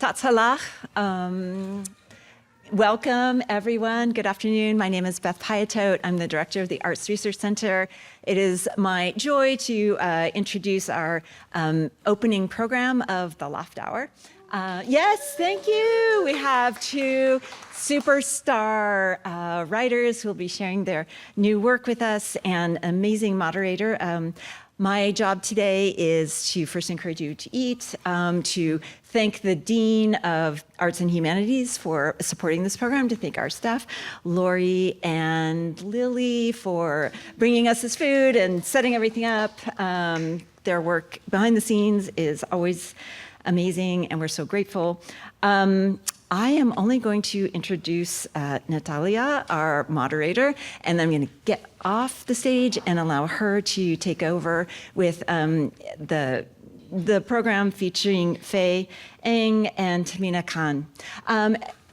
Tatsalach. Welcome, everyone. Good afternoon. My name is Beth Piatot. I'm the director of the Arts Research Center. It is my joy to introduce our opening program of the Loft Hour. Yes, thank you. We have two superstar writers who will be sharing their new work with us, and an amazing moderator. My job today is to first encourage you to eat, to thank the Dean of Arts and Humanities for supporting this program, to thank our staff, Lori and Lily, for bringing us this food and setting everything up. Their work behind the scenes is always amazing, and we're so grateful. I am only going to introduce Natalia, our moderator, and then I'm going to get off the stage and allow her to take over with the program featuring Fae Myenne and Tehmina Khan.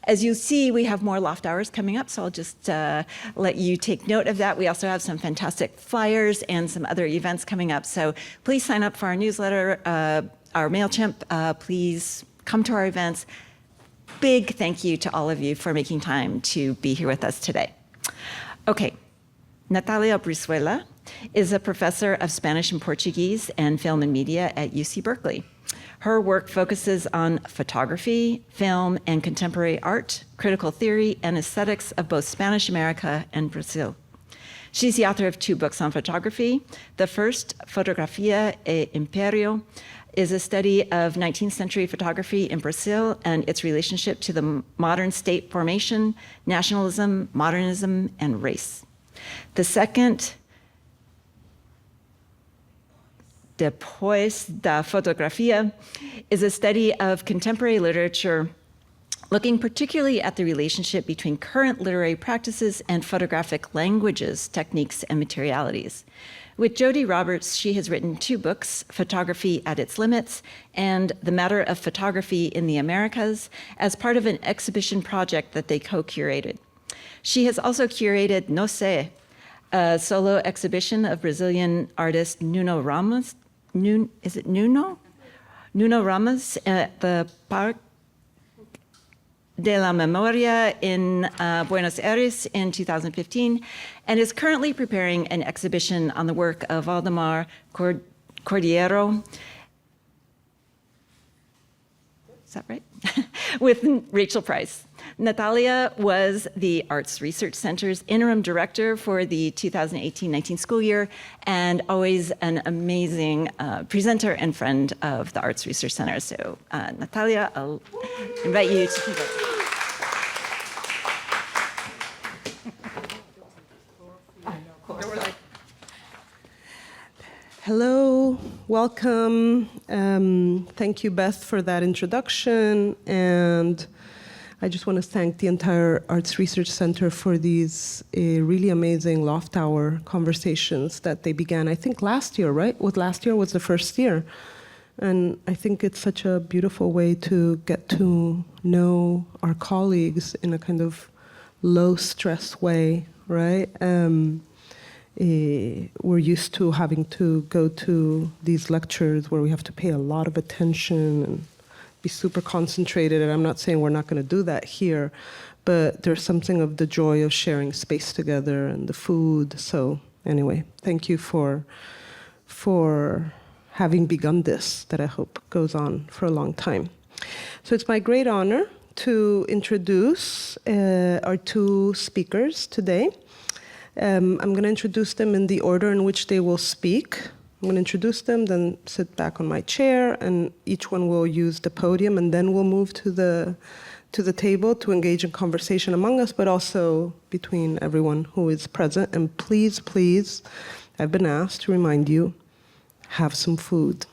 As you see, we have more Loft Hours coming up, so I'll just let you take note of that. We also have some fantastic flyers and some other events coming up, so please sign up for our newsletter, our MailChimp. Please come to our events. Big thank you to all of you for making time to be here with us today. Okay, Natalia Brizuela is a professor of Spanish and Portuguese and film and media at UC Berkeley. Her work focuses on photography, film, and contemporary art, critical theory, and aesthetics of both Spanish America and Brazil. She's the author of 2 books on photography. The first, Fotografia e Imperio, is a study of 19th century photography in Brazil and its relationship to the modern state formation, nationalism, modernism, and race. The second, Depois da Fotografia, is a study of contemporary literature looking particularly at the relationship between current literary practices and photographic languages, techniques, and materialities. With Jody Roberts, she has written 2 books, Photography at Its Limits and The Matter of Photography in the Americas, as part of an exhibition project that they co-curated. She has also curated No Sé, a solo exhibition of Brazilian artist Nuno Ramos. Is it Nuno? Nuno Ramos at the Parque de la Memoria in Buenos Aires in 2015, and is currently preparing an exhibition on the work of Valdemar Cordeiro. Is that right? With Rachel Price. Natalia was the Arts Research Center's interim director for the 2018-19 school year, and always an amazing presenter and friend of the Arts Research Center. So Natalia, I'll invite you to keep it. Hello, welcome. Thank you, Beth, for that introduction. And I just want to thank the entire Arts Research Center for these really amazing Loft Hour conversations that they began, I think, last year, right? Last year was the first year. And I think it's such a beautiful way to get to know our colleagues in a kind of low-stress way, right? We're used to having to go to these lectures where we have to pay a lot of attention and be super concentrated, and I'm not saying we're not going to do that here, but there's something of the joy of sharing space together and the food. So anyway, thank you for having begun this, that I hope goes on for a long time. So it's my great honor to introduce our 2 speakers today. I'm going to introduce them in the order in which they will speak. I'm going to introduce them, then sit back on my chair, and each one will use the podium, and then we'll move to the table to engage in conversation among us, but also between everyone who is present. And please, please, I've been asked to remind you, have some food.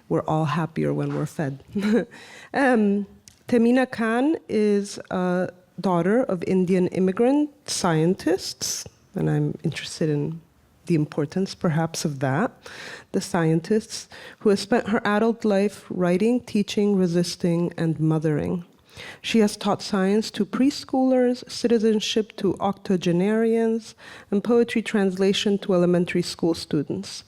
We're all happier when we're fed. Tehmina Khan is a daughter of Indian immigrant scientists, and I'm interested in the importance, perhaps, of that. The scientists who has spent her adult life writing, teaching, resisting, and mothering. She has taught science to preschoolers, citizenship to octogenarians, and poetry translation to elementary school students.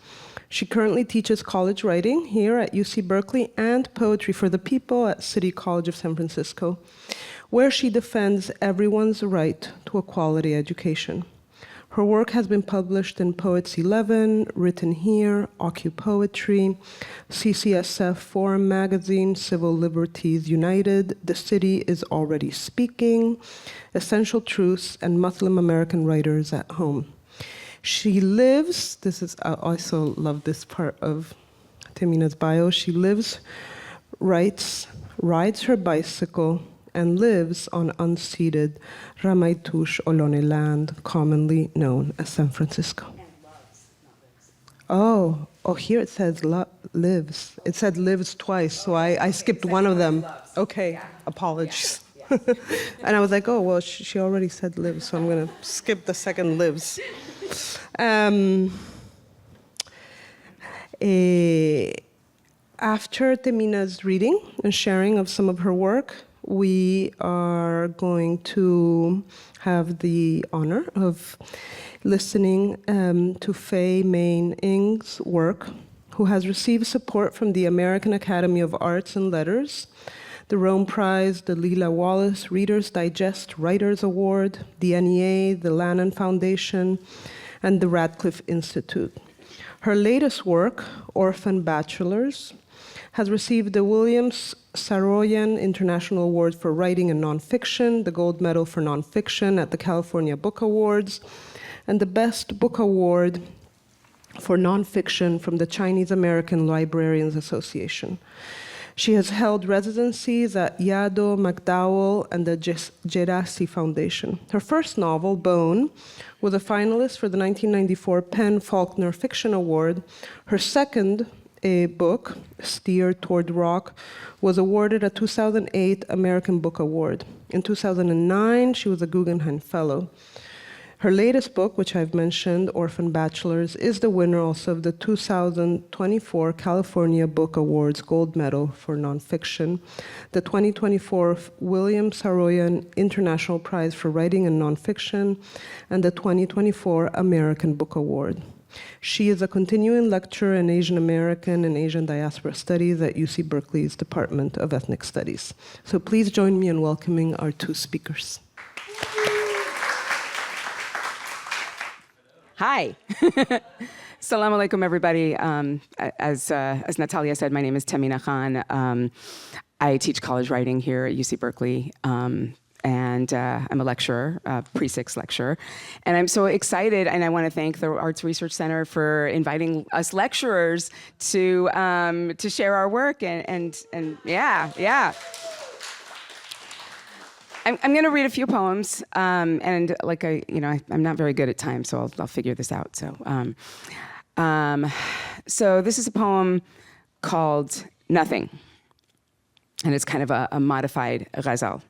She currently teaches college writing here at UC Berkeley and poetry for the people at City College of San Francisco, where she defends everyone's right to a quality education. Her work has been published in Poets 11, Written Here, OccuPoetry, CCSF Forum Magazine, Civil Liberties United, The City is Already Speaking, Essential Truths, and Muslim American Writers at Home. She lives, I also love this part of Tehmina's bio, she lives, writes, rides her bicycle, and lives on unceded Ramaytush Ohlone land, commonly known as San Francisco. And loves, not lives. Oh, here it says lives. It said lives twice, so I skipped one of them. Loves. Okay, Yeah. apologies. Yeah. And I was like, oh, well, she already said lives, so I'm going to skip the second lives. After Tehmina's reading and sharing of some of her work, we are going to have the honor of listening to Fae Myenne's work, who has received support from the American Academy of Arts and Letters, the Rome Prize, the Lila Wallace Reader's Digest Writers Award, the NEA, the Lannan Foundation, and the Radcliffe Institute. Her latest work, Orphan Bachelors, has received the Williams Saroyan International Award for Writing and Nonfiction, the Gold Medal for Nonfiction at the California Book Awards, and the Best Book Award for Nonfiction from the Chinese American Librarians Association. She has held residencies at Yaddo, McDowell, and the Gerasi Foundation. Her first novel, Bone, was a finalist for the 1994 Penn Faulkner Fiction Award. Her second book, Steer Toward Rock, was awarded a 2008 American Book Award. In 2009, she was a Guggenheim Fellow. Her latest book, which I've mentioned, Orphan Bachelors, is the winner also of the 2024 California Book Awards Gold Medal for Nonfiction, the 2024 William Saroyan International Prize for Writing and Nonfiction, and the 2024 American Book Award. She is a continuing lecturer in Asian American and Asian Diaspora Studies at UC Berkeley's Department of Ethnic Studies. So please join me in welcoming our two speakers. Hi. Salam alaikum, everybody. As Natalia said, my name is Tehmina Khan. I teach college writing here at UC Berkeley, and I'm a lecturer, pre-6 lecturer. And I'm so excited, and I want to thank the Arts Research Center for inviting us lecturers to share our work, and yeah. I'm going to read a few poems, and I'm not very good at time, so I'll figure this out. So this is a poem called Nothing, and it's kind of a modified ghazal.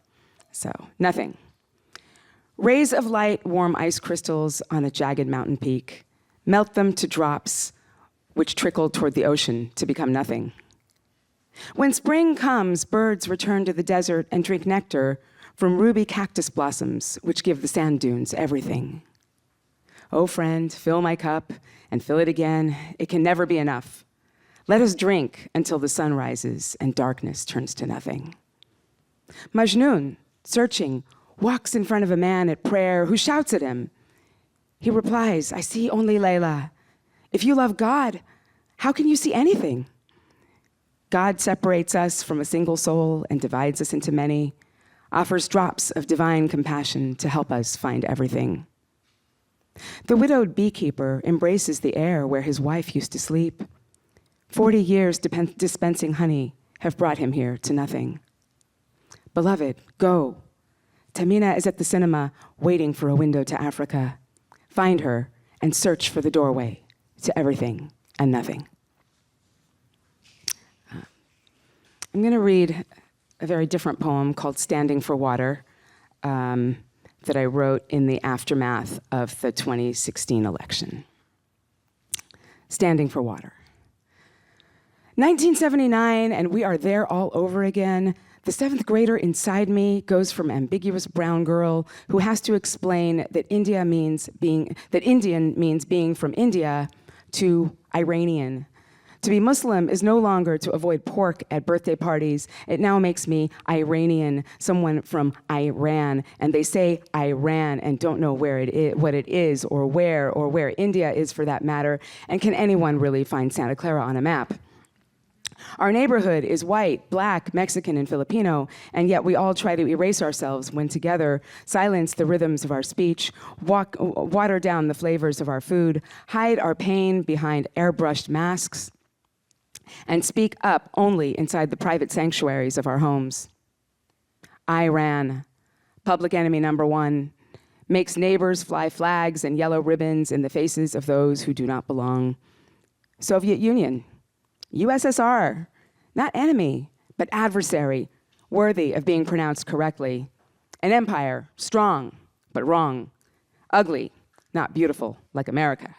So, nothing. Rays of light warm ice crystals on a jagged mountain peak, melt them to drops which trickle toward the ocean to become nothing. When spring comes, birds return to the desert and drink nectar from ruby cactus blossoms, which give the sand dunes everything. Oh, friend, fill my cup and fill it again. It can never be enough. Let us drink until the sun rises and darkness turns to nothing. Majnun, searching, walks in front of a man at prayer who shouts at him. He replies, I see only Layla. If you love God, how can you see anything? God separates us from a single soul and divides us into many, offers drops of divine compassion to help us find everything. The widowed beekeeper embraces the air where his wife used to sleep. 40 years dispensing honey have brought him here to nothing. Beloved, go. Tehmina is at the cinema waiting for a window to Africa. Find her and search for the doorway to everything and nothing. I'm going to read a very different poem called Standing for Water that I wrote in the aftermath of the 2016 election. Standing for Water. 1979, and we are there all over again. The seventh grader inside me goes from ambiguous brown girl who has to explain that Indian means being from India to Iranian. To be Muslim is no longer to avoid pork at birthday parties. It now makes me Iranian, someone from Iran. And they say Iran and don't know where it is, what it is, or where India is for that matter. And can anyone really find Santa Clara on a map? Our neighborhood is white, black, Mexican, and Filipino, and yet we all try to erase ourselves when together, silence the rhythms of our speech, water down the flavors of our food, hide our pain behind airbrushed masks, and speak up only inside the private sanctuaries of our homes. Iran, public enemy number one, makes neighbors fly flags and yellow ribbons in the faces of those who do not belong. Soviet Union, USSR, not enemy, but adversary, worthy of being pronounced correctly. An empire, strong, but wrong. Ugly, not beautiful, like America.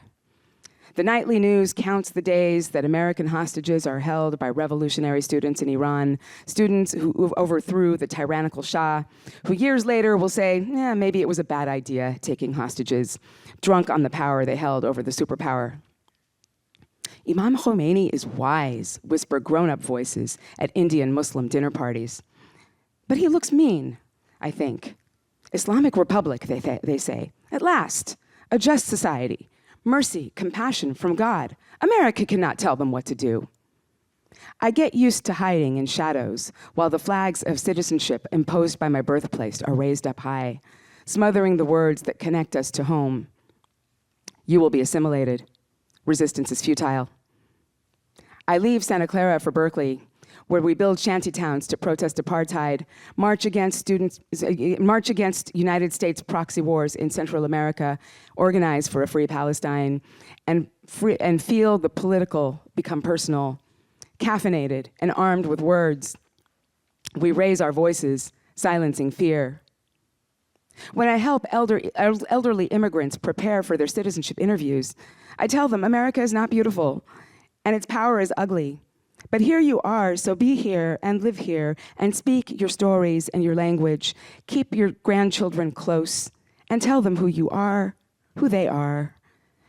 The nightly news counts the days that American hostages are held by revolutionary students in Iran, students who overthrew the tyrannical Shah, who years later will say, maybe it was a bad idea taking hostages, drunk on the power they held over the superpower. Imam Khomeini is wise, whisper grown-up voices at Indian Muslim dinner parties. But he looks mean, I think. Islamic Republic, they say. At last, a just society. Mercy, compassion from God. America cannot tell them what to do. I get used to hiding in shadows while the flags of citizenship imposed by my birthplace are raised up high, smothering the words that connect us to home. You will be assimilated. Resistance is futile. I leave Santa Clara for Berkeley, where we build shantytowns to protest apartheid, march against United States proxy wars in Central America, organize for a free Palestine, and feel the political become personal, caffeinated and armed with words. We raise our voices, silencing fear. When I help elderly immigrants prepare for their citizenship interviews, I tell them America is not beautiful and its power is ugly. But here you are, so be here and live here and speak your stories and your language. Keep your grandchildren close and tell them who you are, who they are.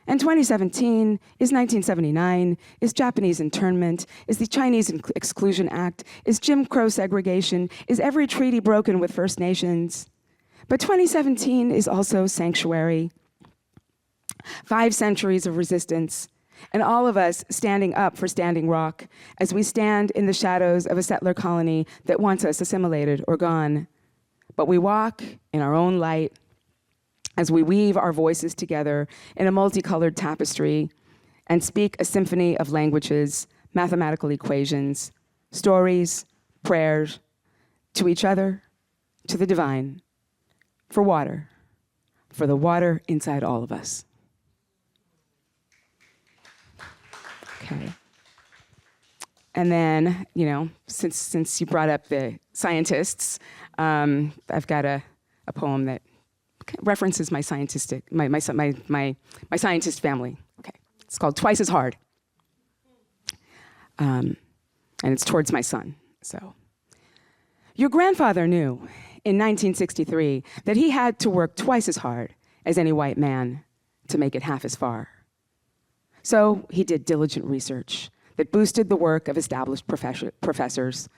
And 2017 is 1979, is Japanese internment, is the Chinese Exclusion Act, is Jim Crow segregation, is every treaty broken with First Nations. But 2017 is also sanctuary, 5 centuries of resistance, and all of us standing up for Standing Rock as we stand in the shadows of a settler colony that wants us assimilated or gone. But we walk in our own light as we weave our voices together in a multicolored tapestry and speak a symphony of languages, mathematical equations, stories, prayers, to each other, to the divine, for water, for the water inside all of us. Okay. And then, since you brought up the scientists, I've got a poem that references my scientist family. Okay, it's called Twice as Hard, and it's towards my son. So, your grandfather knew in 1963 that he had to work twice as hard as any white man to make it half as far. So he did diligent research that boosted the work of established professors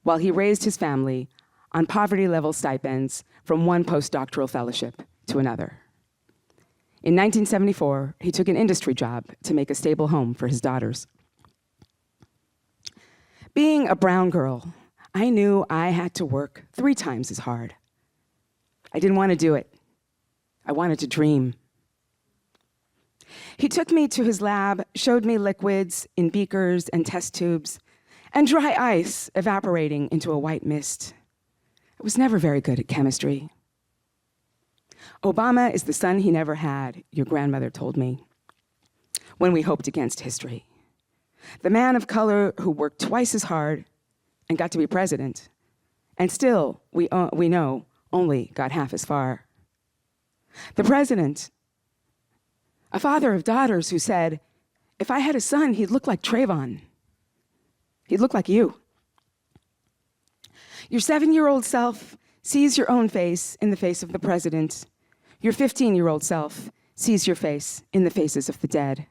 while he raised his family on poverty-level stipends from one postdoctoral fellowship to another. In 1974, he took an industry job to make a stable home for his daughters. Being a brown girl, I knew I had to work 3 times as hard. I didn't want to do it. I wanted to dream. He took me to his lab, showed me liquids in beakers and test tubes, and dry ice evaporating into a white mist. I was never very good at chemistry. Obama is the son he never had, your grandmother told me, when we hoped against history. The man of color who worked twice as hard and got to be president, and still, we know, only got half as far. The president, a father of daughters who said, if I had a son, he'd look like Trayvon. He'd look like you. Your 7-year-old self sees your own face in the face of the president. Your 15-year-old self sees your face in the faces of the dead.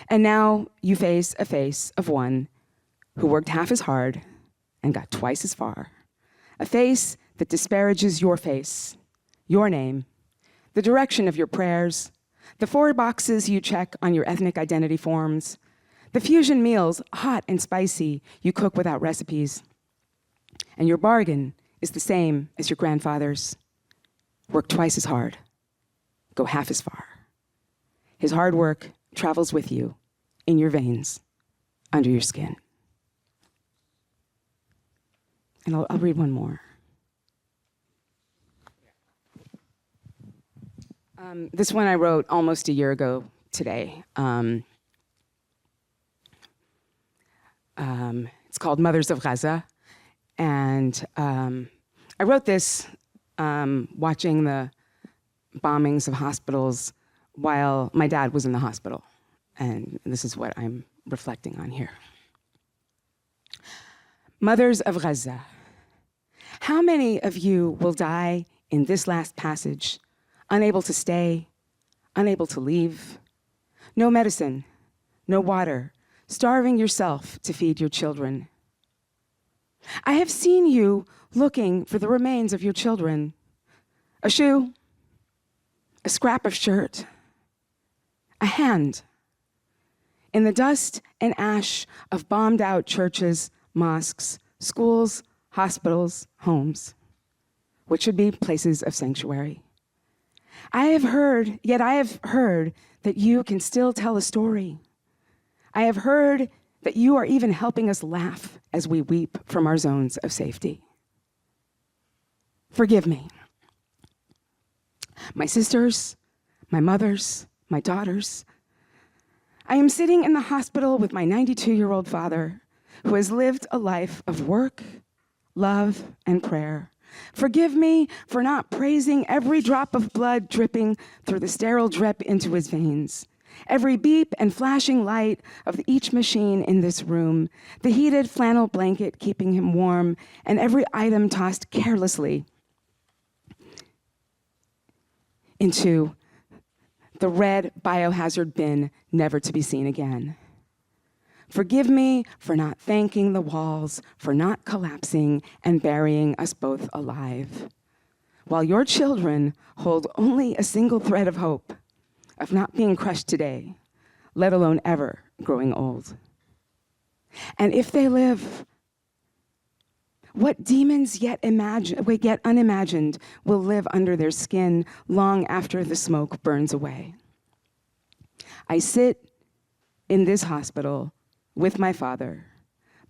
And now you face a face of one who worked half as hard and got twice as far. A face that disparages your face, your name, the direction of your prayers, the 4 boxes you check on your ethnic identity forms, the fusion meals, hot and spicy, you cook without recipes. And your bargain is the same as your grandfather's. Work twice as hard, go half as far. His hard work travels with you, in your veins, under your skin. And I'll read one more. This one I wrote almost a year ago today. It's called Mothers of Gaza. And I wrote this watching the bombings of hospitals while my dad was in the hospital. And this is what I'm reflecting on here. Mothers of Gaza, how many of you will die in this last passage, unable to stay, unable to leave? No medicine, no water, starving yourself to feed your children. I have seen you looking for the remains of your children. A shoe, a scrap of shirt, a hand. In the dust and ash of bombed out churches, mosques, schools, hospitals, homes, which should be places of sanctuary. I have heard that you can still tell a story. I have heard that you are even helping us laugh as we weep from our zones of safety. Forgive me. My sisters, my mothers, my daughters. I am sitting in the hospital with my 92-year-old father, who has lived a life of work, love, and prayer. Forgive me for not praising every drop of blood dripping through the sterile drip into his veins, every beep and flashing light of each machine in this room, the heated flannel blanket keeping him warm, and every item tossed carelessly into the red biohazard bin, never to be seen again. Forgive me for not thanking the walls, for not collapsing and burying us both alive, while your children hold only a single thread of hope of not being crushed today, let alone ever growing old. And if they live, what demons yet unimagined will live under their skin long after the smoke burns away? I sit in this hospital with my father,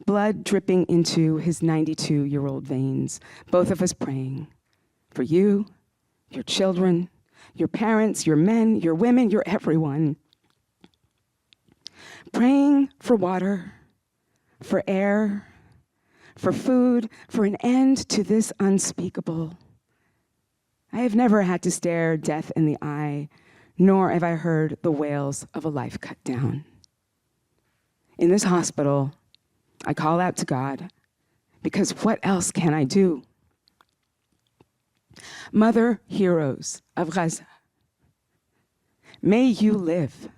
blood dripping into his 92-year-old veins, both of us praying for you, your children, your parents, your men, your women, your everyone. Praying for water, for air, for food, for an end to this unspeakable. I have never had to stare death in the eye, nor have I heard the wails of a life cut down. In this hospital, I call out to God, because what else can I do? Mother heroes of Gaza, may you live.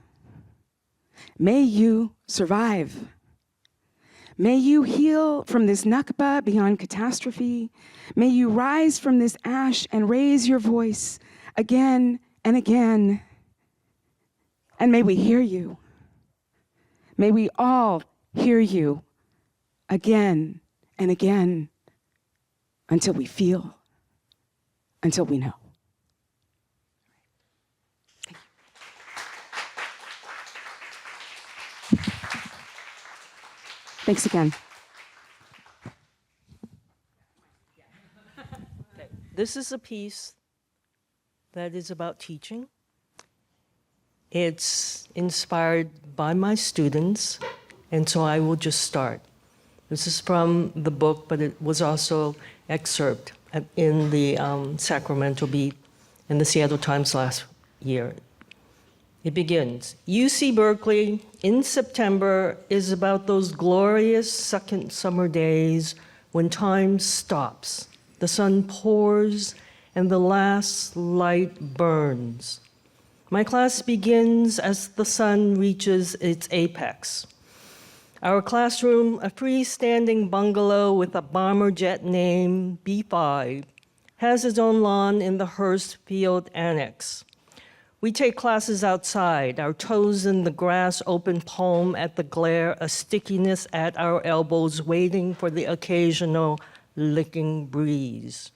May you survive. May you heal from this Nakba beyond catastrophe. May you rise from this ash and raise your voice again and again. And may we hear you. May we all hear you again and again until we feel, until we know. Thanks again. Okay. This is a piece that is about teaching. It's inspired by my students, and so I will just start. This is from the book, but it was also excerpt in the Sacramento Bee and the Seattle Times last year. It begins, UC Berkeley in September is about those glorious second summer days when time stops, the sun pours, and the last light burns. My class begins as the sun reaches its apex. Our classroom, a freestanding bungalow with a bomber jet name, B5, has its own lawn in the Hearst Field Annex. We take classes outside, our toes in the grass, open palm at the glare, a stickiness at our elbows, waiting for the occasional licking breeze.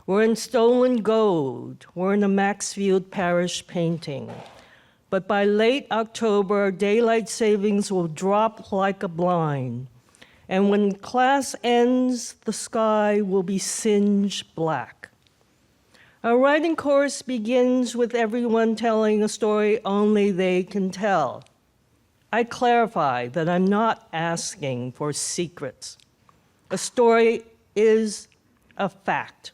We're in stolen gold. We're in a Maxfield Parish painting. But by late October, daylight savings will drop like a blind. And when class ends, the sky will be singed black. Our writing course begins with everyone telling a story only they can tell. I clarify that I'm not asking for secrets. A story is a fact.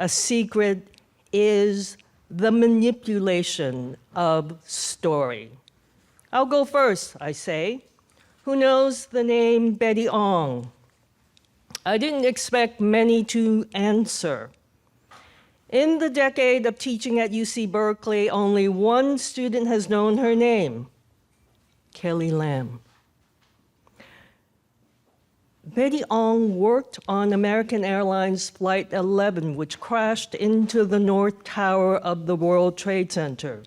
A secret is the manipulation of story. I'll go first, I say. Who knows the name Betty Ong? I didn't expect many to answer. In the decade of teaching at UC Berkeley, only one student has known her name, Kelly Lamb. Betty Ong worked on American Airlines Flight 11, which crashed into the North Tower of the World Trade Center.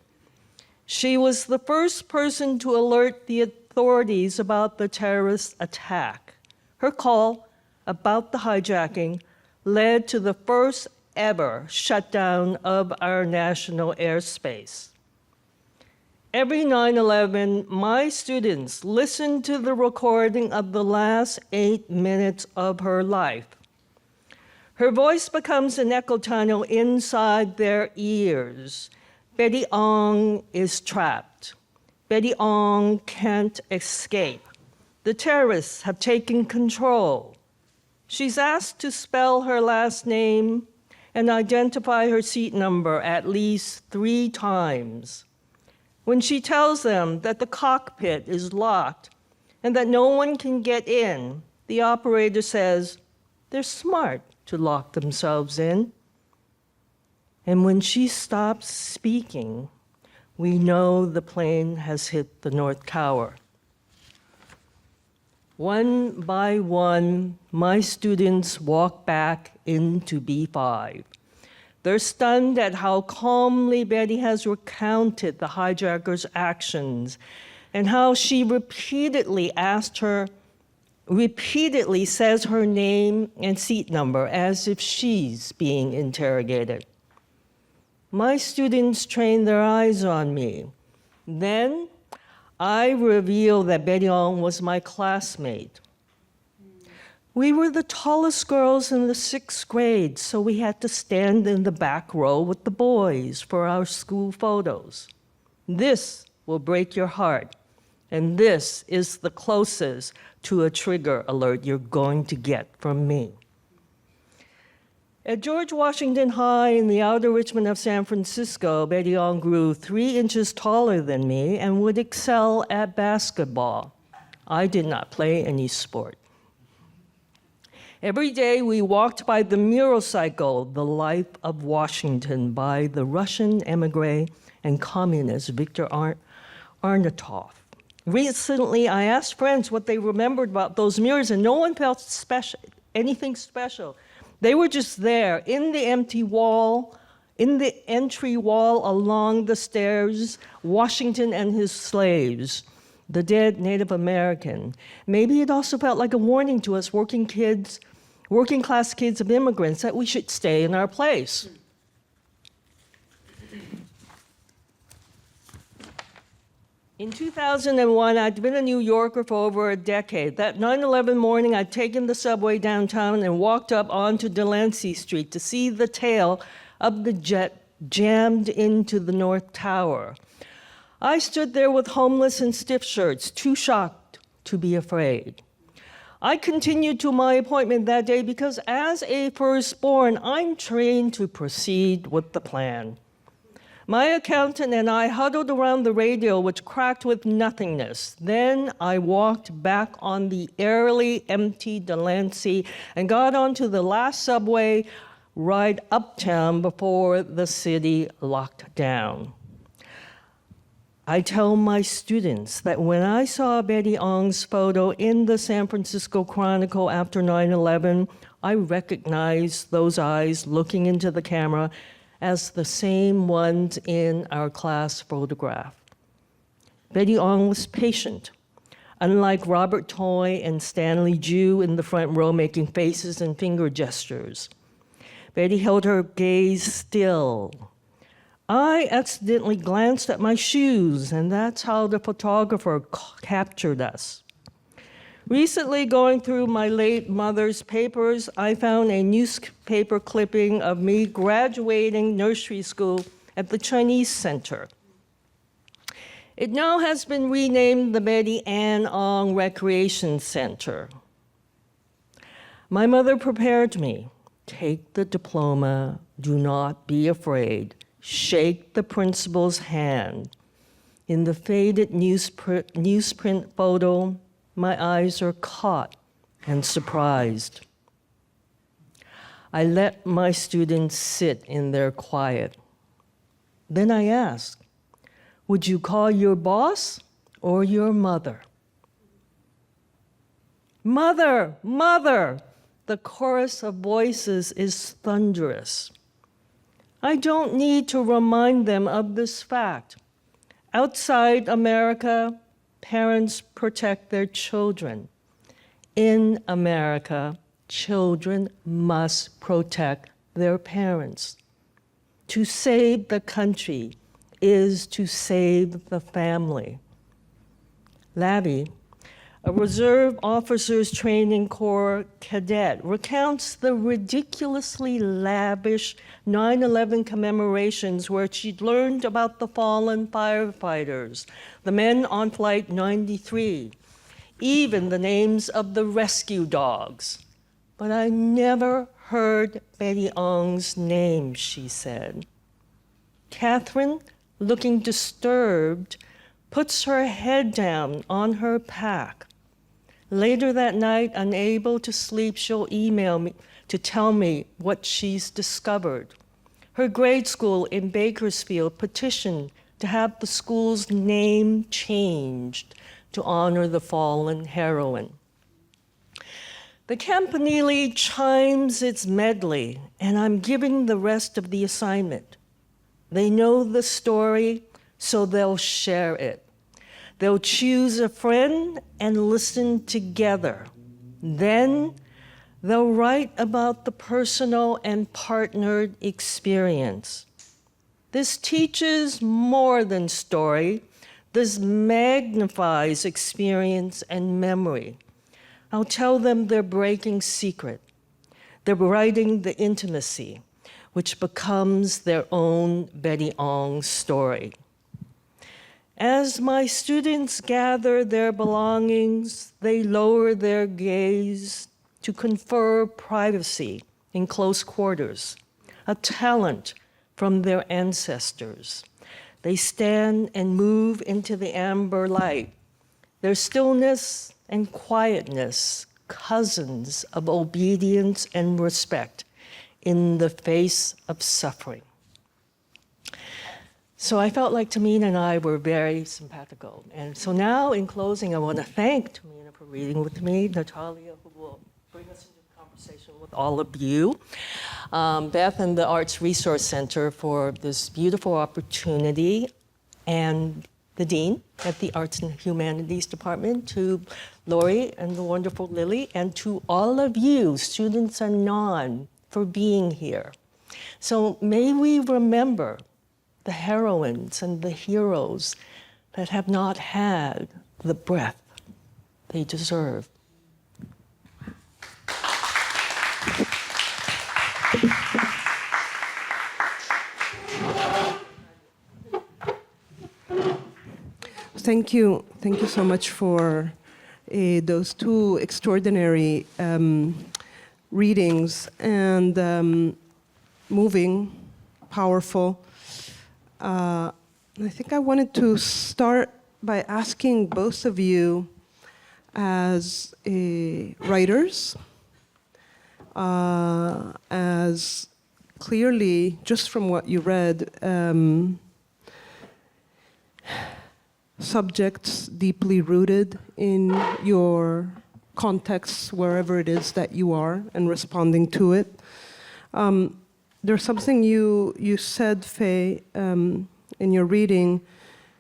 She was the first person to alert the authorities about the terrorist attack. Her call about the hijacking led to the first ever shutdown of our national airspace. Every 9/11, my students listened to the recording of the last 8 minutes of her life. Her voice becomes an echo tunnel inside their ears. Betty Ong is trapped. Betty Ong can't escape. The terrorists have taken control. She's asked to spell her last name and identify her seat number at least 3 times. When she tells them that the cockpit is locked and that no one can get in, the operator says they're smart to lock themselves in. And when she stops speaking, we know the plane has hit the North Tower. One by one, my students walk back into B5. They're stunned at how calmly Betty has recounted the hijackers' actions and how she repeatedly says her name and seat number as if she's being interrogated. My students train their eyes on me. Then I reveal that Betty Ong was my classmate. We were the tallest girls in the 6th grade, so we had to stand in the back row with the boys for our school photos. This will break your heart, and this is the closest to a trigger alert you're going to get from me. At George Washington High in the outer Richmond of San Francisco, Betty Ong grew 3 inches taller than me and would excel at basketball. I did not play any sport. Every day we walked by the mural cycle, The Life of Washington, by the Russian emigre and communist Viktor Arnatov. Recently, I asked friends what they remembered about those murals, and no one felt anything special. They were just there in the empty wall, in the entry wall along the stairs, Washington and his slaves, the dead Native American. Maybe it also felt like a warning to us working class kids of immigrants that we should stay in our place. In 2001, I'd been a New Yorker for over a decade. That 9/11 morning, I'd taken the subway downtown and walked up onto Delancey Street to see the tail of the jet jammed into the North Tower. I stood there with homeless and stiff shirts, too shocked to be afraid. I continued to my appointment that day because as a firstborn, I'm trained to proceed with the plan. My accountant and I huddled around the radio, which cracked with nothingness. Then I walked back on the airily empty Delancey and got onto the last subway ride uptown before the city locked down. I tell my students that when I saw Betty Ong's photo in the San Francisco Chronicle after 9/11, I recognized those eyes looking into the camera as the same ones in our class photograph. Betty Ong was patient. Unlike Robert Toy and Stanley Jew in the front row making faces and finger gestures, Betty held her gaze still. I accidentally glanced at my shoes, and that's how the photographer captured us. Recently, going through my late mother's papers, I found a newspaper clipping of me graduating nursery school at the Chinese Center. It now has been renamed the Betty Ann Ong Recreation Center. My mother prepared me. Take the diploma, do not be afraid. Shake the principal's hand. In the faded newsprint photo, my eyes are caught and surprised. I let my students sit in their quiet. Then I ask, would you call your boss or your mother? Mother, mother, the chorus of voices is thunderous. I don't need to remind them of this fact. Outside America, parents protect their children. In America, children must protect their parents. To save the country is to save the family. Labby, a Reserve Officers Training Corps cadet, recounts the ridiculously lavish 9/11 commemorations where she'd learned about the fallen firefighters, the men on Flight 93, even the names of the rescue dogs. But I never heard Betty Ong's name, she said. Catherine, looking disturbed, puts her head down on her pack. Later that night, unable to sleep, she'll email me to tell me what she's discovered. Her grade school in Bakersfield petitioned to have the school's name changed to honor the fallen heroine. The campanile chimes its medley, and I'm giving the rest of the assignment. They know the story, so they'll share it. They'll choose a friend and listen together. Then they'll write about the personal and partnered experience. This teaches more than story. This magnifies experience and memory. I'll tell them their breaking secret. They're writing the intimacy, which becomes their own Betty Ong story. As my students gather their belongings, they lower their gaze to confer privacy in close quarters, a talent from their ancestors. They stand and move into the amber light, their stillness and quietness, cousins of obedience and respect in the face of suffering. So I felt like Tehmina and I were very simpatico. And so now, in closing, I want to thank Tehmina for reading with me, Natalia, who will bring us into conversation with all of you, Beth and the Arts Resource Center for this beautiful opportunity, and the Dean at the Arts and Humanities Department, to Lori and the wonderful Lily, and to all of you, students and non, for being here. So may we remember the heroines and the heroes that have not had the breath they deserve. Thank you so much for those two extraordinary readings, and moving, powerful. I think I wanted to start by asking both of you, as writers, as clearly, just from what you read, subjects deeply rooted in your context, wherever it is that you are, and responding to it. There's something you said, Faye, in your reading,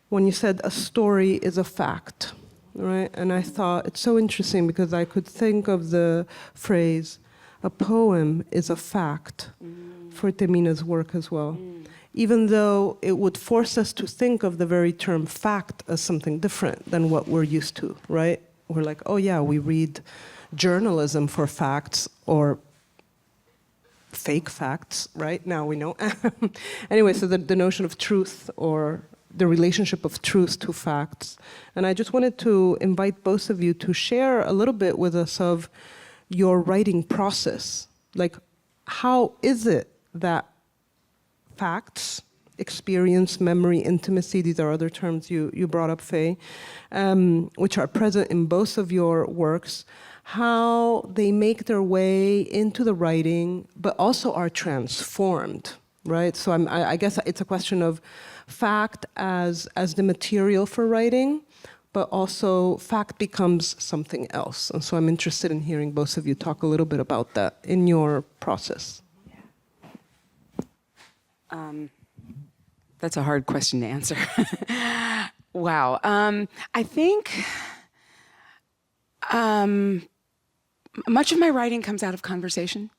when you said a story is a fact, right? And I thought it's so interesting because I could think of the phrase, a poem is a fact, for Tehmina's work as well. Even though it would force us to think of the very term fact as something different than what we're used to, right? We're like, oh yeah, we read journalism for facts or fake facts, right? Now we know. Anyway, so the notion of truth or the relationship of truth to facts. And I just wanted to invite both of you to share a little bit with us of your writing process. Like, how is it that facts, experience, memory, intimacy, these are other terms you brought up, Faye, which are present in both of your works, how they make their way into the writing, but also are transformed, right? So I guess it's a question of fact as the material for writing, but also fact becomes something else. And so I'm interested in hearing both of you talk a little bit about that in your process. That's a hard question to answer. Wow. I think much of my writing comes out of conversation.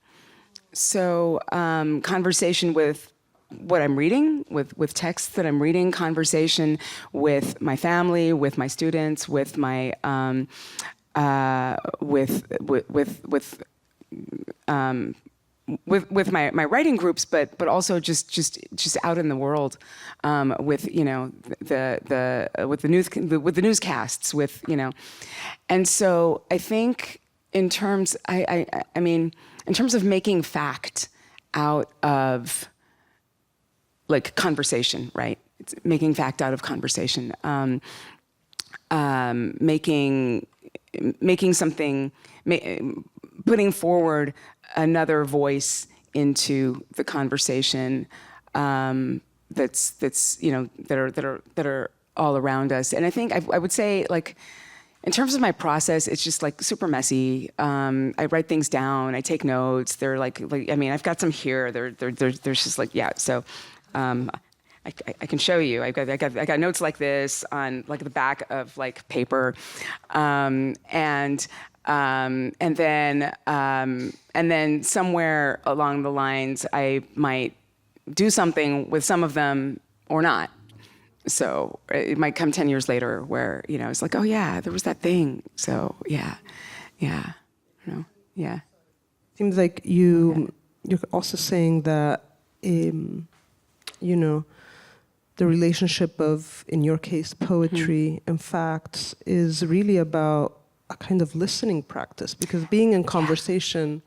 So conversation with what I'm reading, with texts that I'm reading, conversation with my family, with my students, with my with my writing groups, but also just out in the world, with the newscasts, and so I think in terms in terms of making fact out of like conversation, right? It's making fact out of conversation, making something, putting forward another voice into the conversation that are all around us. And I think I would say, like, in terms of my process, it's just like super messy. I write things down, I take notes. They're like I mean, I've got some here. There's just like, yeah. So I can show you. I got notes like this on like the back of like paper, and then somewhere along the lines, I might do something with some of them or not. So it might come 10 years later where, it's like, oh yeah, there was that thing. So yeah. Seems like you're also saying that, the relationship of, in your case, poetry and facts is really about a kind of listening practice, because being in conversation,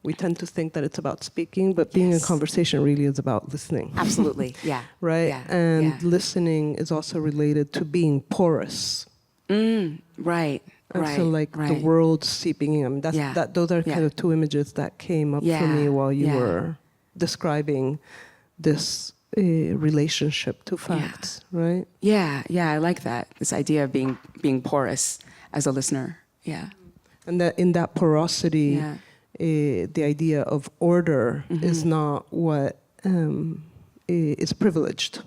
we tend to think that it's about speaking, but being in conversation really is about listening. Absolutely, yeah. Right? Yeah. And listening is also related to being porous. Right. And so the world seeping in. Those are kind of two images that came up for me while you were describing this relationship to facts, right? Yeah, I like that. This idea of being porous as a listener. Yeah. And that in that porosity, the idea of order is not what is privileged,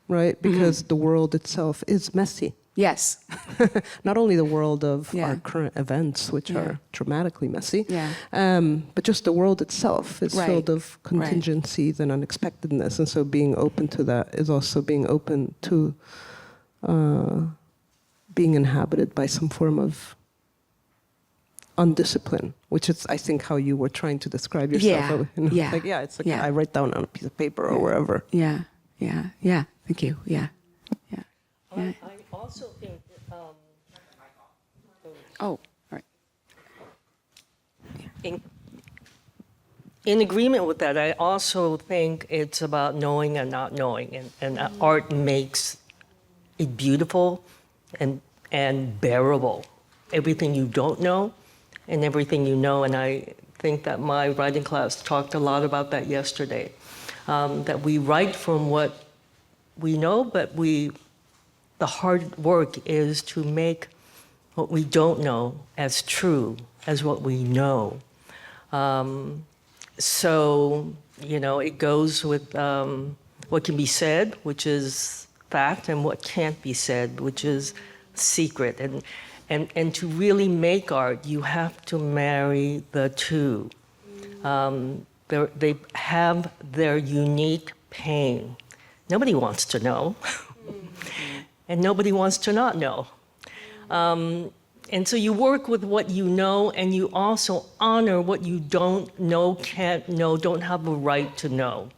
right? Because the world itself is messy. Yes. Not only the world of our current events, which are dramatically messy, but just the world itself is filled of contingencies and unexpectedness. And so being open to that is also being open to being inhabited by some form of undiscipline, which is, I think, how you were trying to describe yourself. It's like I write down on a piece of paper or wherever. Yeah. Thank you. Yeah. I also think. All right. In agreement with that, I also think it's about knowing and not knowing, and art makes it beautiful and bearable. Everything you don't know and everything you know, and I think that my writing class talked a lot about that yesterday, that we write from what we know, but we the hard work is to make what we don't know as true as what we know. So, it goes with what can be said, which is fact, and what can't be said, which is secret. And to really make art, you have to marry the two. They have their unique pain. Nobody wants to know, and nobody wants to not know. And so you work with what you know, and you also honor what you don't know, can't know, don't have a right to know.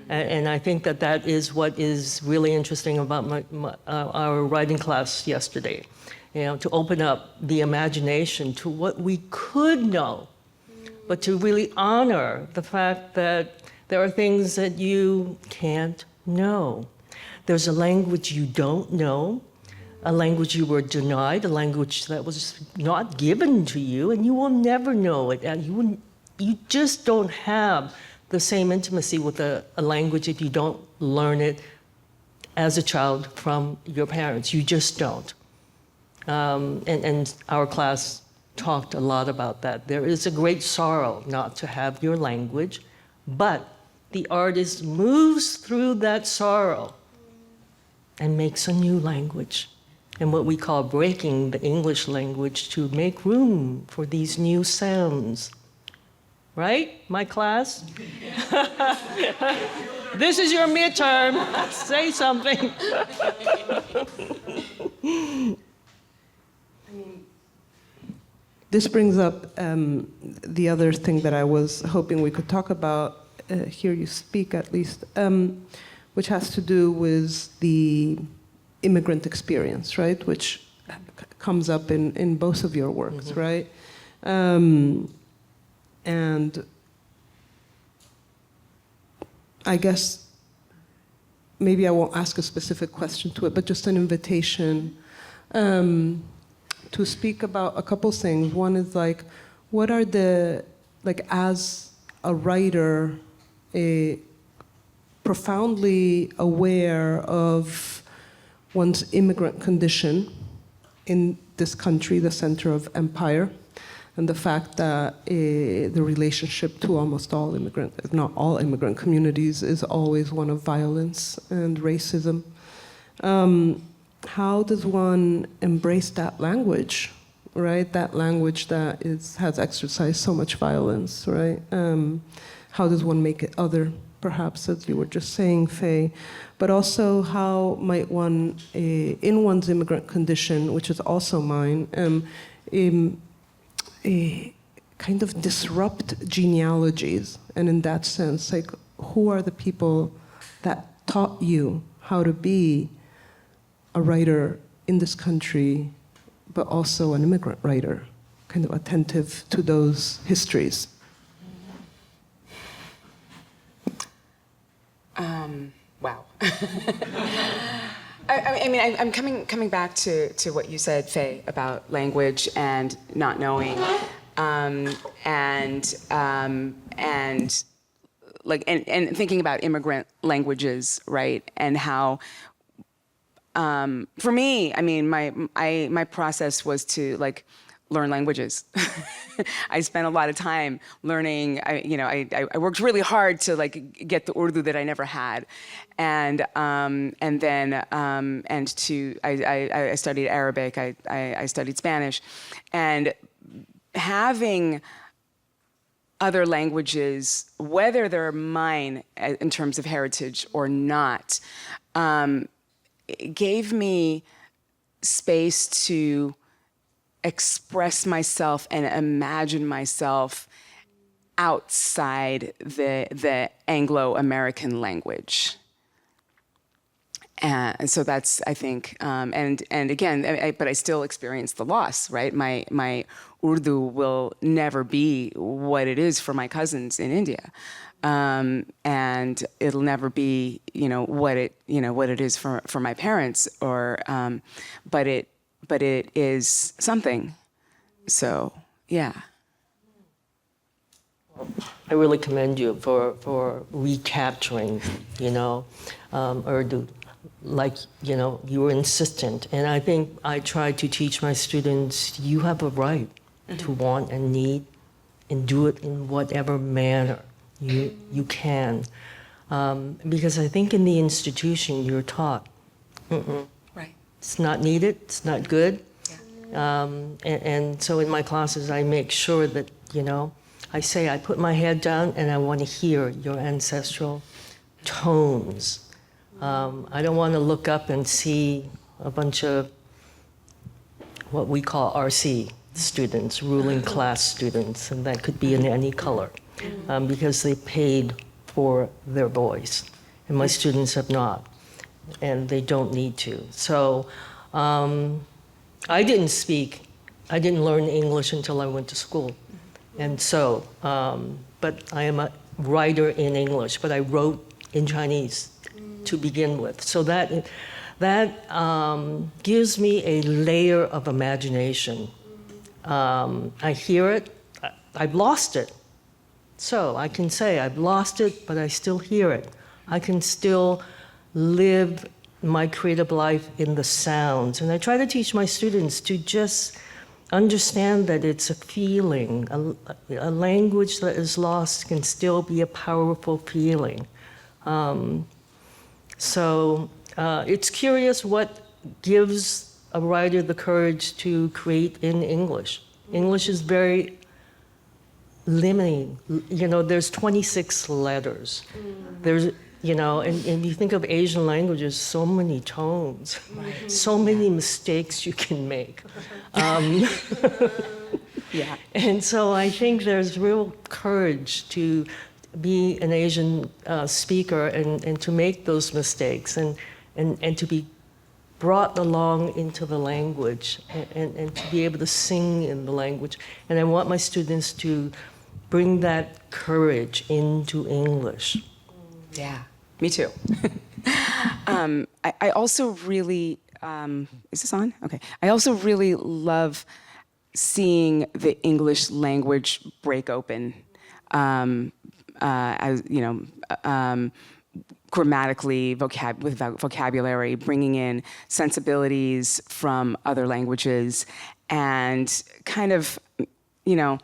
And I think that is what is really interesting about our writing class yesterday. To open up the imagination to what we could know, but to really honor the fact that there are things that you can't know. There's a language you don't know, a language you were denied, a language that was not given to you, and you will never know it. And you just don't have the same intimacy with a language if you don't learn it as a child from your parents. You just don't. And our class talked a lot about that. There is a great sorrow not to have your language, but the artist moves through that sorrow and makes a new language. And what we call breaking the English language to make room for these new sounds. Right, my class? This is your midterm. Say something. This brings up the other thing that I was hoping we could talk about, hear you speak at least, which has to do with the immigrant experience, right? Which comes up in both of your works, mm-hmm. right? And I guess maybe I won't ask a specific question to it, but just an invitation to speak about a couple things. One is what are as a writer, profoundly aware of one's immigrant condition in this country, the center of empire, and the fact that the relationship to almost all immigrant, if not all immigrant communities, is always one of violence and racism. How does one embrace that language, right? That language that has exercised so much violence, right? How does one make it other, perhaps, as you were just saying, Faye? But also, how might one, in one's immigrant condition, which is also mine, kind of disrupt genealogies? And in that sense, who are the people that taught you how to be a writer in this country, but also an immigrant writer, kind of attentive to those histories? Wow. I mean, I'm coming back to what you said, Faye, about language and not knowing, and thinking about immigrant languages, right? And how, for me, I mean, my process was to learn languages. I spent a lot of time learning. I worked really hard to get the Urdu that I never had, and then I studied Arabic. I studied Spanish, and having other languages, whether they're mine in terms of heritage or not, it gave me space to express myself and imagine myself outside the Anglo-American language. And so that's, I think, and again, but I still experience the loss, right? My Urdu will never be what it is for my cousins in India. And it'll never be, what it is for my parents, or, but it is something. So, yeah. I really commend you for recapturing, Urdu. like, you know, you were insistent. And I think I try to teach my students, you have a right to want and need and do it in whatever manner you can. Because I think in the institution you're taught, Right. it's not needed, it's not good. And so in my classes, I make sure that, you know, I say I put my head down and I want to hear your ancestral tones. I don't want to look up and see a bunch of what we call RC students, ruling class students, and that could be in any color, because they paid for their voice, and my students have not, and they don't need to. So I didn't learn English until I went to school, and so, but I am a writer in English, but I wrote in Chinese to begin with. So that gives me a layer of imagination. I hear it, I've lost it. So I can say I've lost it, but I still hear it. I can still live my creative life in the sounds. And I try to teach my students to just understand that it's a feeling. A language that is lost can still be a powerful feeling. So it's curious what gives a writer the courage to create in English. English is very limiting. You know, there's 26 letters. There's, you know, and you think of Asian languages, so many tones, so many mistakes you can make. Yeah. And so I think there's real courage to be an Asian speaker and to make those mistakes and to be brought along into the language and to be able to sing in the language. And I want my students to bring that courage into English. Yeah, me too. I also really, is this on? Okay. I also really love seeing the English language break open, as you know, grammatically, with vocabulary, bringing in sensibilities from other languages, and kind of, you know,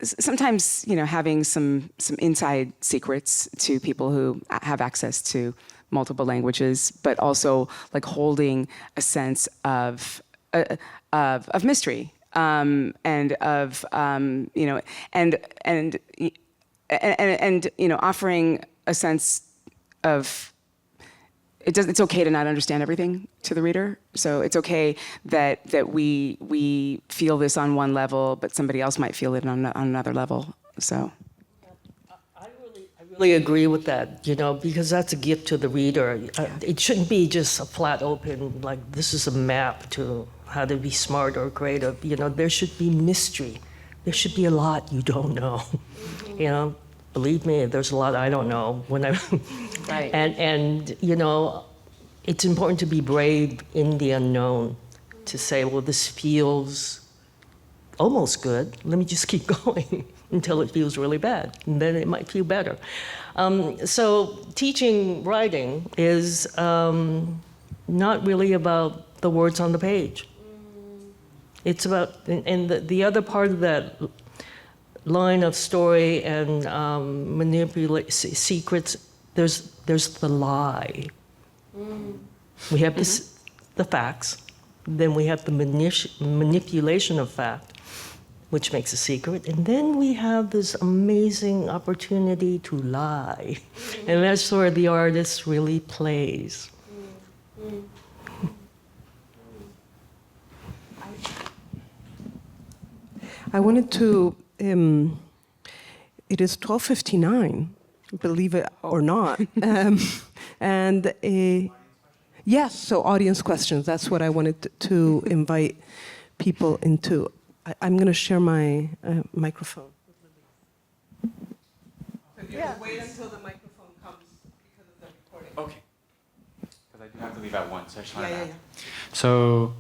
sometimes, you know, having some inside secrets to people who have access to multiple languages, but also like holding a sense of mystery, and of you know, and you know, offering a sense of it's okay to not understand everything to the reader. So it's okay that we feel this on one level, but somebody else might feel it on another level. So I really agree with that, you know, because that's a gift to the reader. It shouldn't be just a flat open, like this is a map to how to be smart or creative. You know, there should be mystery. There should be a lot you don't know. You know, believe me, there's a lot I don't know when I. right. And you know, it's important to be brave in the unknown, to say, well, this feels almost good. Let me just keep going until it feels really bad, and then it might feel better. So teaching writing is not really about the words on the page. It's about, and the other part of that line of story and manipulate secrets, there's the lie. We have the facts, then we have the manipulation of fact, which makes a secret, and then we have this amazing opportunity to lie. And that's where the artist really plays. I wanted to, it is 12:59, believe it or not. And yes, so audience questions, that's what I wanted to invite people into. I'm going to share my microphone. Yeah. Wait until the microphone comes because of the recording. Okay. Because I do have to leave at 1, so I just want to Yeah. So,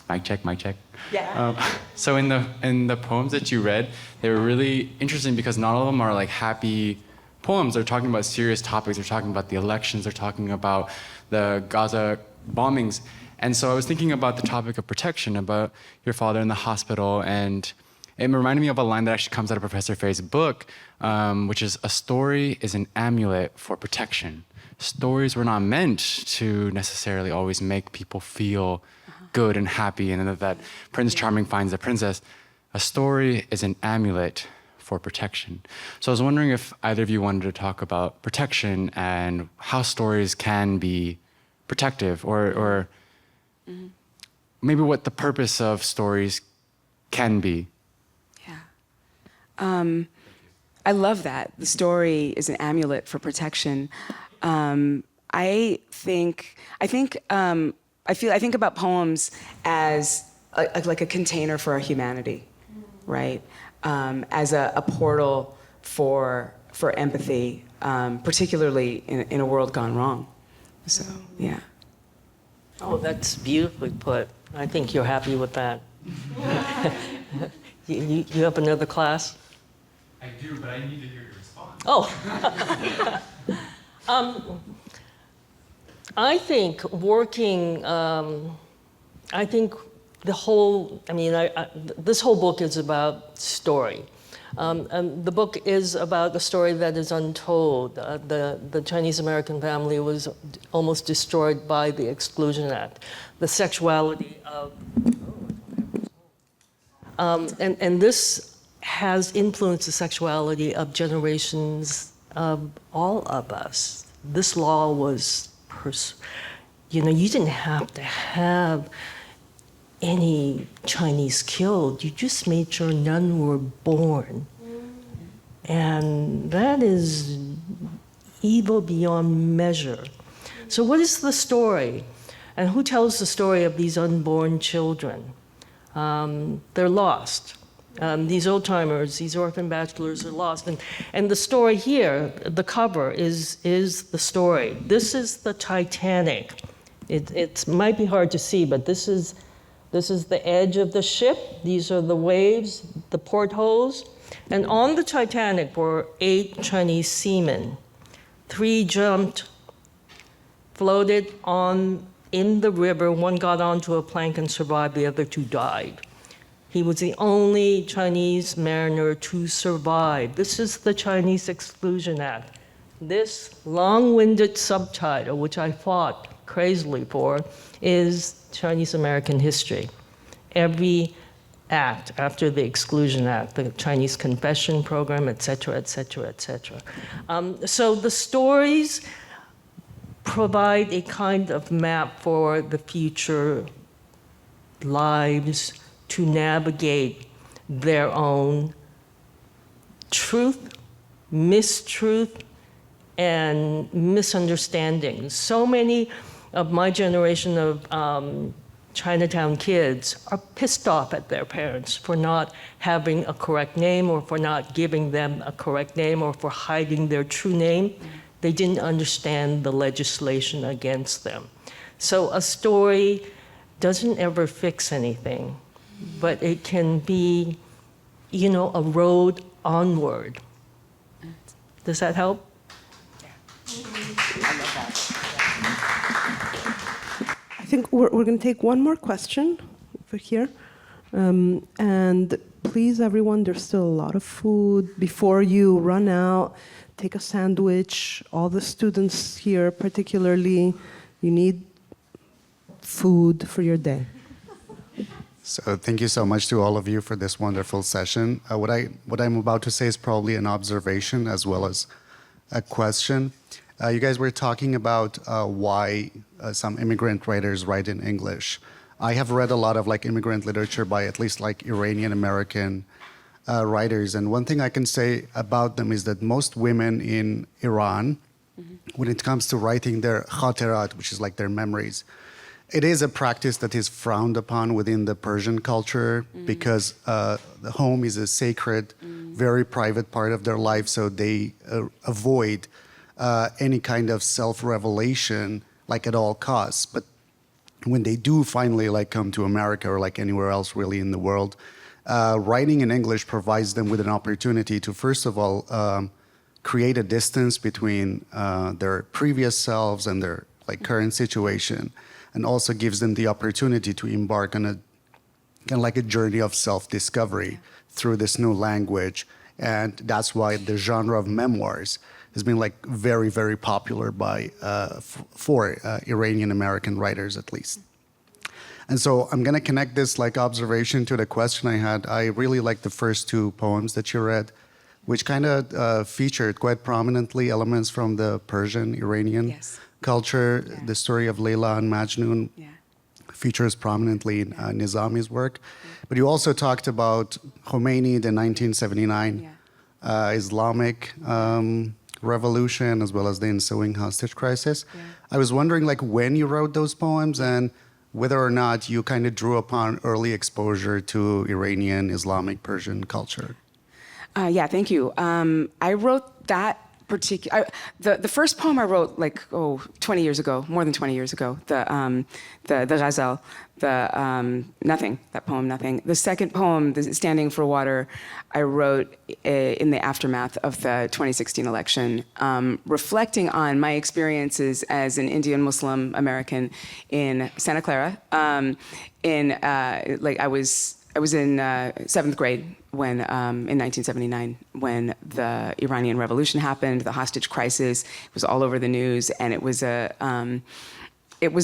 mic check, mic check. Yeah. So in the poems that you read, they were really interesting because not all of them are like happy, poems are talking about serious topics. They're talking about the elections. They're talking about the Gaza bombings. And so I was thinking about the topic of protection, about your father in the hospital, and it reminded me of a line that actually comes out of Professor Faye's book, which is, a story is an amulet for protection. Stories were not meant to necessarily always make people feel good and happy, and that Prince Charming finds the princess. A story is an amulet for protection. So I was wondering if either of you wanted to talk about protection and how stories can be protective, or maybe what the purpose of stories can be. Yeah. I love that. The story is an amulet for protection. I think about poems as like a container for our humanity, right? As a portal for empathy, particularly in a world gone wrong. So, yeah. Oh, that's beautifully put. I think you're happy with that. You have another class? I do, but I need to hear your response. Oh. I think working, I think the whole, this whole book is about story. And the book is about a story that is untold. The Chinese American family was almost destroyed by the Exclusion Act. The sexuality of, and this has influenced the sexuality of generations of all of us. This law was, you didn't have to have any Chinese killed. You just made sure none were born. And that is evil beyond measure. So what is the story? And who tells the story of these unborn children? They're lost. These old-timers, these orphan bachelors are lost. And the story here, the cover, is the story. This is the Titanic. It might be hard to see, but this is the edge of the ship. These are the waves, the portholes. And on the Titanic were 8 Chinese seamen. 3 jumped, floated in the river. 1 got onto a plank and survived. The other 2 died. He was the only Chinese mariner to survive. This is the Chinese Exclusion Act. This long-winded subtitle, which I fought crazily for, is Chinese American history. Every act after the Exclusion Act, the Chinese Confession Program, et cetera, et cetera, et cetera. So the stories provide a kind of map for the future lives to navigate their own truth, mistruth, and misunderstandings. So many of my generation of Chinatown kids are pissed off at their parents for not having a correct name, or for not giving them a correct name, or for hiding their true name. They didn't understand the legislation against them. So a story doesn't ever fix anything, but it can be, a road onward. Does that help? I love that. I think we're going to take one more question over here. And please, everyone, there's still a lot of food. Before you run out, take a sandwich. All the students here, particularly, you need food for your day. So thank you so much to all of you for this wonderful session. What I'm about to say is probably an observation as well as a question. You guys were talking about why some immigrant writers write in English. I have read a lot of immigrant literature by at least Iranian American writers, and one thing I can say about them is that most women in Iran, when it comes to writing their khatirat, which is their memories, it is a practice that is frowned upon within the Persian culture because the home is a sacred, very private part of their life, so they avoid any kind of self-revelation at all costs. But when they do finally come to America or anywhere else really in the world, writing in English provides them with an opportunity to, first of all, create a distance between their previous selves and their current situation, and also gives them the opportunity to embark on a kind of like a journey of self-discovery through this new language. And that's why the genre of memoirs has been very, very popular for Iranian American writers, at least. And so I'm going to connect this observation to the question I had. I really liked the first two poems that you read, which kind of featured quite prominently elements from the Persian Iranian culture. Yeah. The story of Layla and Majnun features prominently in Nizami's work. But you also talked about Khomeini, the 1979 Islamic revolution, as well as the ensuing hostage crisis. I was wondering when you wrote those poems and whether or not you kind of drew upon early exposure to Iranian, Islamic, Persian culture. Yeah, thank you. I wrote that particular. The first poem I wrote 20 years ago, more than 20 years ago. The ghazal, Nothing. That poem, Nothing. The second poem, Standing for Water, I wrote in the aftermath of the 2016 election, reflecting on my experiences as an Indian Muslim American in Santa Clara. I was in seventh grade when, in 1979, when the Iranian Revolution happened, the hostage crisis. It was all over the news, and it was a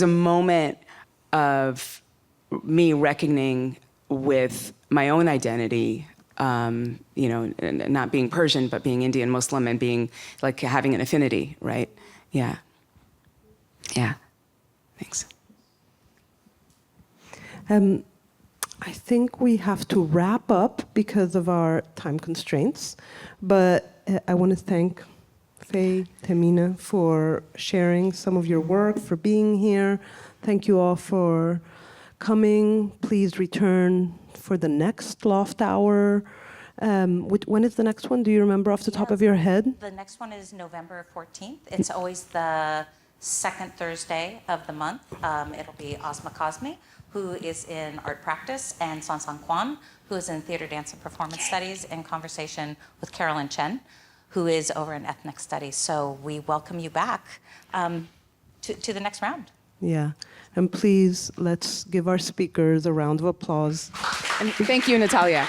moment of me reckoning with my own identity, not being Persian, but being Indian Muslim and being having an affinity, right? Yeah. Thanks. I think we have to wrap up because of our time constraints, but I want to thank Fae, Tehmina, for sharing some of your work, for being here. Thank you all for coming. Please return for the next Loft Hour. When is the next one? Do you remember off the top of your head? The next one is November 14th. It's always the second Thursday of the month. It'll be Asma Kazmi, who is in art practice, and Sansan Kwan, who is in theater, dance, and performance studies, in conversation with Carolyn Chen, who is over in ethnic studies. So we welcome you back to the next round. Yeah, and please, let's give our speakers a round of applause. And thank you, Natalia.